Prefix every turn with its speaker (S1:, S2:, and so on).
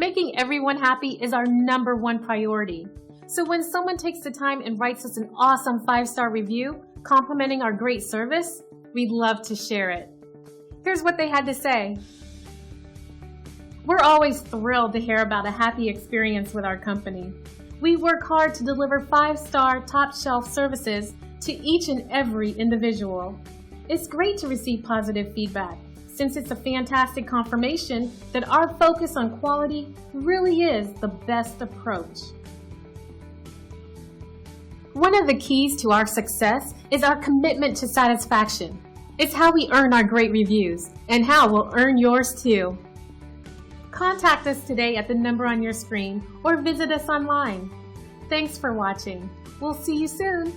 S1: Making everyone happy is our #1 priority. So when someone takes the time and writes us an awesome 5-star review complimenting our great service, we'd love to share it. Here's what they had to say. We're always thrilled to hear about a happy experience with our company. We work hard to deliver 5-star top-shelf services to each and every individual. It's great to receive positive feedback, since it's a fantastic confirmation that our focus on quality really is the best approach. One of the keys to our success is our commitment to satisfaction. It's how we earn our great reviews, and how we'll earn yours too. Contact us today at the number on your screen or visit us online. Thanks for watching. We'll see you soon.